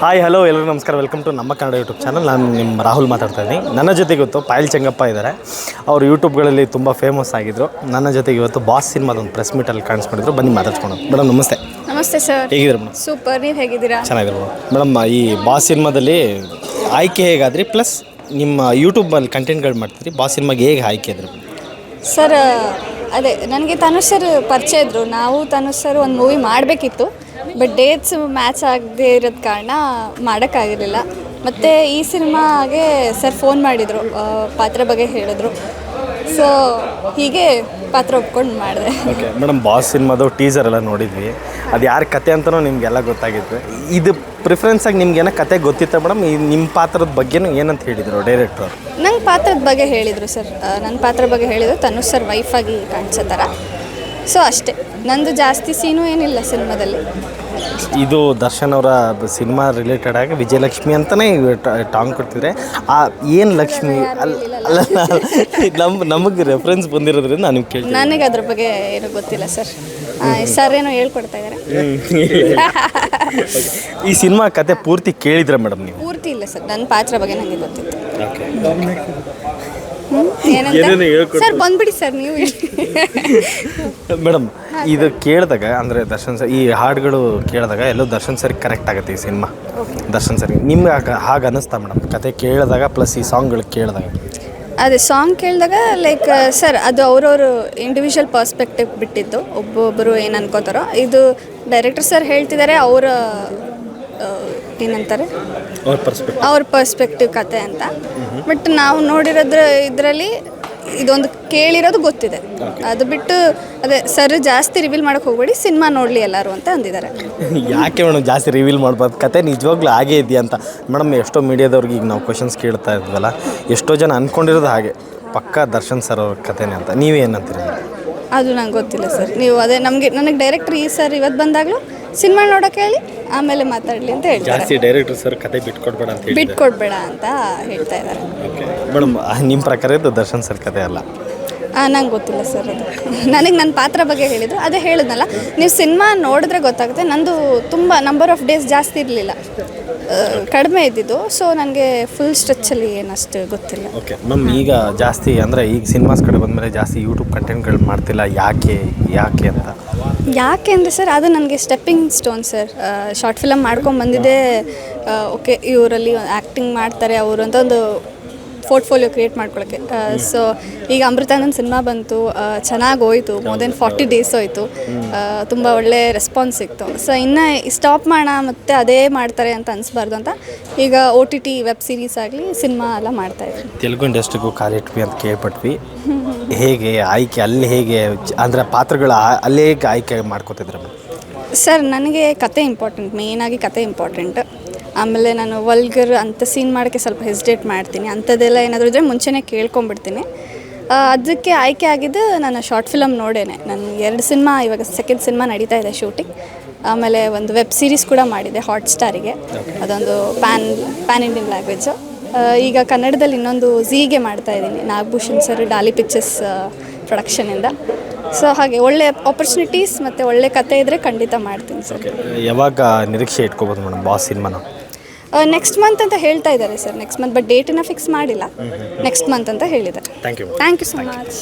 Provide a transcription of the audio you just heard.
Hi hello ಎಲ್ಲರಿಗೂ ನಮಸ್ಕಾರ. Welcome to ನಮ್ಮ ಕನ್ನಡ ಯೂಟ್ಯೂಬ್ ಚಾನಲ್. ನಾನು ನಿಮ್ಮ ರಾಹುಲ್ ಮಾತಾಡ್ತಾ ಇದ್ದೀನಿ. ನನ್ನ ಜೊತೆಗೆ ಇವತ್ತು ಪಾಯಲ್ ಚೆಂಗಪ್ಪ ಇದ್ದಾರೆ. ಅವರು ಯೂಟ್ಯೂಬ್ಗಳಲ್ಲಿ ತುಂಬ ಫೇಮಸ್ ಆಗಿದ್ದರು. ನನ್ನ ಜೊತೆಗೆ ಇವತ್ತು ಬಾಸ್ ಸಿನಿಮಾದೊಂದು ಪ್ರೆಸ್ ಮೀಟಲ್ಲಿ ಕಾಣಿಸ್ಕೊಂಡಿದ್ರು. ಬನ್ನಿ ಮಾತಾಡ್ಸ್ಕೊಂಡು. ಮೇಡಮ್ ನಮಸ್ತೆ. ನಮಸ್ತೆ ಸರ್. ಹೇಗಿದ್ದೀರಾ ಮೇಡಮ್? ಸೂಪರ್, ನೀವು ಹೇಗಿದ್ದೀರಾ? ಚೆನ್ನಾಗಿದ್ದೀರಾ ಮೇಡಮ್? ಈ ಬಾಸ್ ಸಿನಿಮಾದಲ್ಲಿ ಆಯ್ಕೆ ಹೇಗಾದ್ರಿ, ಪ್ಲಸ್ ನಿಮ್ಮ ಯೂಟ್ಯೂಬಲ್ಲಿ ಕಂಟೆಂಟ್ಗಳು ಮಾಡ್ತೀರಿ, ಬಾಸ್ ಸಿನಿಮಾಗೆ ಹೇಗೆ ಆಯ್ಕೆ ಇದ್ರು ಸರ್? ಅದೇ ನನಗೆ ತನುಷ್ ಸರ್ ಪರಿಚಯ ಇದ್ದರು. ನಾವು ತನುಷ್ ಸರ್ ಒಂದು ಮೂವಿ ಮಾಡಬೇಕಿತ್ತು, ಬಟ್ ಡೇಟ್ಸ್ ಮ್ಯಾಚ್ ಆಗದೆ ಇರೋದ ಕಾರಣ ಮಾಡೋಕ್ಕಾಗಿರಲಿಲ್ಲ. ಮತ್ತು ಈ ಸಿನಿಮಾಗೆ ಸರ್ ಫೋನ್ ಮಾಡಿದರು, ಪಾತ್ರ ಬಗ್ಗೆ ಹೇಳಿದ್ರು. ಸೊ ಹೀಗೆ ಪಾತ್ರ ಒಪ್ಕೊಂಡು ಮಾಡಿದೆ. ಓಕೆ ಮೇಡಮ್, ಬಾಸ್ ಸಿನಿಮಾದು ಟೀಸರ್ ಎಲ್ಲ ನೋಡಿದ್ವಿ. ಅದು ಯಾರ ಕತೆ ಅಂತಲೂ ನಿಮಗೆಲ್ಲ ಗೊತ್ತಾಗಿತ್ತು. ಇದು ಪ್ರಿಫರೆನ್ಸಾಗಿ ನಿಮ್ಗೇನೋ ಕತೆ ಗೊತ್ತಿತ್ತ ಮೇಡಮ್? ನಿಮ್ಮ ಪಾತ್ರದ ಬಗ್ಗೆನೂ ಏನಂತ ಹೇಳಿದರು ಡೈರೆಕ್ಟ್ರು? ನಂಗೆ ಪಾತ್ರದ ಬಗ್ಗೆ ಹೇಳಿದರು ಸರ್. ನನ್ನ ಪಾತ್ರ ಬಗ್ಗೆ ಹೇಳಿದರು, ತನುಷ್ ಸರ್ ವೈಫಾಗಿ ಕಾಣಿಸೋ ಥರ. ಸೊ ಅಷ್ಟೇ, ನಂದು ಜಾಸ್ತಿ ಸೀನು ಏನಿಲ್ಲ ಸಿನಿಮಾದಲ್ಲಿ. ಇದು ದರ್ಶನ್ ಅವರ ಸಿನಿಮಾ ರಿಲೇಟೆಡ್ ಆಗಿ ವಿಜಯಲಕ್ಷ್ಮಿ ಅಂತಲೇ ಟಾಂಗ್ ಕೊಡ್ತಿದ್ರೆ, ಆ ಏನು ಲಕ್ಷ್ಮಿ ಅಲ್ಲ ನಮಗೆ ರೆಫರೆನ್ಸ್ ಬಂದಿರೋದ್ರಿಂದ ನಾನು ಕೇಳಿ. ನನಗೆ ಅದ್ರ ಬಗ್ಗೆ ಏನೂ ಗೊತ್ತಿಲ್ಲ ಸರ್. ಸರ್ ಏನೋ ಹೇಳ್ಕೊಡ್ತಾ ಇದ್ದಾರೆ. ಈ ಸಿನಿಮಾ ಕತೆ ಪೂರ್ತಿ ಕೇಳಿದ್ರೆ ಮೇಡಮ್ ನೀವು? ಪೂರ್ತಿ ಇಲ್ಲ ಸರ್, ನನ್ನ ಪಾತ್ರ ಬಗ್ಗೆ ನನಗೆ ಗೊತ್ತಿತ್ತು. ಸರ್ ಬಂದ್ಬಿಡಿ ಸರ್ ನೀವು. ಮೇಡಮ್, ಇದು ಕೇಳಿದಾಗ ಅಂದರೆ ದರ್ಶನ್ ಸರ್ ಈ ಹಾಡುಗಳು ಕೇಳಿದಾಗ ಎಲ್ಲೋ ದರ್ಶನ್ ಸರ್ ಕರೆಕ್ಟ್ ಆಗುತ್ತೆ ಈ ಸಿನಿಮಾ. ದರ್ಶನ್ ಸರ್ ನಿಮ್ಗೆ ಹಾಗೆ ಅನ್ನಿಸ್ತಾ ಮೇಡಮ್ ಕತೆ ಕೇಳಿದಾಗ, ಪ್ಲಸ್ ಈ ಸಾಂಗ್ಗಳು ಕೇಳಿದಾಗ? ಅದೇ ಸಾಂಗ್ ಕೇಳಿದಾಗ ಲೈಕ್ ಸರ್ ಅದು ಅವ್ರವರು ಇಂಡಿವಿಜುವಲ್ ಪರ್ಸ್ಪೆಕ್ಟಿವ್ ಬಿಟ್ಟಿದ್ದು. ಒಬ್ಬೊಬ್ಬರು ಏನು ಅನ್ಕೋತಾರೋ, ಇದು ಡೈರೆಕ್ಟರ್ ಸರ್ ಹೇಳ್ತಿದ್ದಾರೆ ಅವರ ಏನಂತಾರೆ ಅವ್ರ ಪರ್ಸ್ಪೆಕ್ಟಿವ್ ಕತೆ ಅಂತ. ಬಟ್ ನಾವು ನೋಡಿರೋದ್ರ ಇದರಲ್ಲಿ ಇದೊಂದು ಕೇಳಿರೋದು ಗೊತ್ತಿದೆ. ಅದು ಬಿಟ್ಟು ಅದೇ ಸರ್ ಜಾಸ್ತಿ ರಿವೀಲ್ ಮಾಡೋಕ್ಕೆ ಹೋಗ್ಬೇಡಿ, ಸಿನಿಮಾ ನೋಡಲಿ ಎಲ್ಲರೂ ಅಂತ ಅಂದಿದ್ದಾರೆ. ಯಾಕೆ ಮೇಡಮ್ ಜಾಸ್ತಿ ರಿವೀಲ್ ಮಾಡ್ಬಾರ್ದು? ಕತೆ ನಿಜವಾಗ್ಲೂ ಹಾಗೇ ಇದೆಯಾ ಅಂತ ಮೇಡಮ್? ಎಷ್ಟೋ ಮೀಡಿಯಾದವ್ರಿಗೆ ಈಗ ನಾವು ಕ್ವಶನ್ಸ್ ಕೇಳ್ತಾ ಇದ್ವಲ್ಲ, ಎಷ್ಟೋ ಜನ ಅಂದ್ಕೊಂಡಿರೋದು ಹಾಗೆ ಪಕ್ಕಾ ದರ್ಶನ್ ಸರ್ ಅವ್ರ ಕತೆನೇ ಅಂತ. ನೀವೇನಂತೀರಿ? ಅದು ನಂಗೆ ಗೊತ್ತಿಲ್ಲ ಸರ್. ನೀವು ಅದೇ ನನಗೆ ಡೈರೆಕ್ಟ್ರ್ ಈ ಸರ್ ಇವತ್ತು ಬಂದಾಗಲೂ ಸಿನಿಮಾ ನೋಡೋಕೆ ಹೇಳಿ ಆಮೇಲೆ ಮಾತಾಡಲಿ ಅಂತ ಹೇಳ್ತಾರೆ. ಜಾಸ್ತಿ ಡೈರೆಕ್ಟರ್ ಸರ್ ಕತೆ ಬಿಟ್ಕೊಡ್ಬೇಡ ಅಂತ ಹೇಳ್ತಾ ಇದ್ದಾರೆ. ಓಕೆ ಮೇಡಮ್, ನಿಮ್ಮ ಪ್ರಕಾರ ಇದು ದರ್ಶನ್ ಸರ್ ಕತೆ ಅಲ್ಲ? ನಂಗೆ ಗೊತ್ತಿಲ್ಲ ಸರ್. ಅದು ನನಗೆ ನನ್ನ ಪಾತ್ರ ಬಗ್ಗೆ ಹೇಳಿದ್ರು, ಅದೇ ಹೇಳಿದ್ನಲ್ಲ, ನೀವು ಸಿನಿಮಾ ನೋಡಿದ್ರೆ ಗೊತ್ತಾಗುತ್ತೆ. ನಂದು ತುಂಬ ನಂಬರ್ ಆಫ್ ಡೇಸ್ ಜಾಸ್ತಿ ಇರಲಿಲ್ಲ, ಕಡಿಮೆ ಇದ್ದಿದ್ದು. ಸೊ ನನಗೆ ಫುಲ್ ಸ್ಟ್ರೆಚ್ಚಲ್ಲಿ ಏನಷ್ಟು ಗೊತ್ತಿಲ್ಲ. ಓಕೆ ಮ್ಯಾಮ್, ಈಗ ಜಾಸ್ತಿ ಅಂದರೆ ಈಗ ಸಿನಿಮಾಸ್ ಕಡೆ ಬಂದಮೇಲೆ ಜಾಸ್ತಿ ಯೂಟ್ಯೂಬ್ ಕಂಟೆಂಟ್ಗಳು ಮಾಡ್ತಿಲ್ಲ, ಯಾಕೆ ಅಂತ? ಯಾಕೆ ಅಂದರೆ ಸರ್, ಅದು ನನಗೆ stepping stone sir. Short film ಮಾಡ್ಕೊಂಡು ಬಂದಿದ್ದೆ. ಓಕೆ, ಇವರಲ್ಲಿ ಆ್ಯಕ್ಟಿಂಗ್ ಮಾಡ್ತಾರೆ ಅವರು ಅಂತ ಒಂದು ಪೋರ್ಟ್ಫೋಲಿಯೋ ಕ್ರಿಯೇಟ್ ಮಾಡ್ಕೊಳ್ಳೋಕ್ಕೆ. ಸೊ ಈಗ ಅಮೃತಾನಂದ್ ಸಿನಿಮಾ ಬಂತು, ಚೆನ್ನಾಗಿ ಹೋಯಿತು. ಮೋರ್ ದೆನ್ 40 days ಹೋಯಿತು. ತುಂಬ ಒಳ್ಳೆ ರೆಸ್ಪಾನ್ಸ್ ಸಿಕ್ತು. ಸೊ ಇನ್ನು ಸ್ಟಾಪ್ ಮಾಡೋಣ ಮತ್ತು ಅದೇ ಮಾಡ್ತಾರೆ ಅಂತ ಅನಿಸ್ಬಾರ್ದು ಅಂತ ಈಗ OTT ವೆಬ್ ಸೀರೀಸ್ ಆಗಲಿ ಸಿನಿಮಾ ಎಲ್ಲ ಮಾಡ್ತಾಯಿದ್ರು. ತೆಲುಗು ಇಂಡಸ್ಟ್ರಿಗೂ ಕಾಲಿಟ್ವಿ ಅಂತ ಕೇಳ್ಪಟ್ವಿ. ಹೇಗೆ ಆಯ್ಕೆ ಅಲ್ಲಿ ಹೇಗೆ ಅಂದರೆ ಪಾತ್ರಗಳು ಅಲ್ಲೇ ಹೇಗೆ ಆಯ್ಕೆ ಮಾಡ್ಕೋತಿದ್ರು ಸರ್? ನನಗೆ ಕತೆ ಇಂಪಾರ್ಟೆಂಟ್, ಮೇಯ್ನಾಗಿ ಕತೆ ಇಂಪಾರ್ಟೆಂಟ್. ಆಮೇಲೆ ನಾನು ವಲ್ಗರ್ ಅಂಥ ಸೀನ್ ಮಾಡೋಕ್ಕೆ ಸ್ವಲ್ಪ ಹೆಸಿಟೇಟ್ ಮಾಡ್ತೀನಿ. ಅಂಥದ್ದೆಲ್ಲ ಏನಾದರೂ ಇದ್ದರೆ ಮುಂಚೆನೇ ಕೇಳ್ಕೊಂಬಿಡ್ತೀನಿ. ಅದಕ್ಕೆ ಆಯ್ಕೆ ಆಗಿದ್ದು ನಾನು ಶಾರ್ಟ್ ಫಿಲಮ್ ನೋಡೇನೆ. ನಾನು 2 ಸಿನಿಮಾ, ಇವಾಗ ಸೆಕೆಂಡ್ ಸಿನಿಮಾ ನಡೀತಾ ಇದೆ ಶೂಟಿಂಗ್. ಆಮೇಲೆ ಒಂದು ವೆಬ್ ಸೀರೀಸ್ ಕೂಡ ಮಾಡಿದೆ ಹಾಟ್ಸ್ಟಾರಿಗೆ, ಅದೊಂದು ಪ್ಯಾನ್ ಇಂಡಿಯನ್ ಲ್ಯಾಂಗ್ವೇಜು. ಈಗ ಕನ್ನಡದಲ್ಲಿ ಇನ್ನೊಂದು ಝೀಗೆ ಮಾಡ್ತಾಯಿದ್ದೀನಿ, ನಾಗಭೂಷಣ್ ಸರ್ ಡಾಲಿ ಪಿಕ್ಚರ್ಸ್ ಪ್ರೊಡಕ್ಷನಿಂದ. ಸೊ ಹಾಗೆ ಒಳ್ಳೆ ಆಪರ್ಚುನಿಟೀಸ್ ಮತ್ತು ಒಳ್ಳೆ ಕತೆ ಇದ್ದರೆ ಖಂಡಿತ ಮಾಡ್ತೀನಿ ಸರ್. ಯಾವಾಗ ನಿರೀಕ್ಷೆ ಇಟ್ಕೋಬೋದು ಮೇಡಮ್ ಬಾಸ್ ಸಿನಿಮಾನ? ನೆಕ್ಸ್ಟ್ ಮಂತ್ ಅಂತ ಹೇಳ್ತಾ ಇದ್ದಾರೆ ಸರ್. ನೆಕ್ಸ್ಟ್ ಮಂತ್, ಬಟ್ ಡೇಟನ್ನು ಫಿಕ್ಸ್ ಮಾಡಿಲ್ಲ. ನೆಕ್ಸ್ಟ್ ಮಂತ್ ಅಂತ ಹೇಳಿದ್ದಾರೆ. Thank you so much.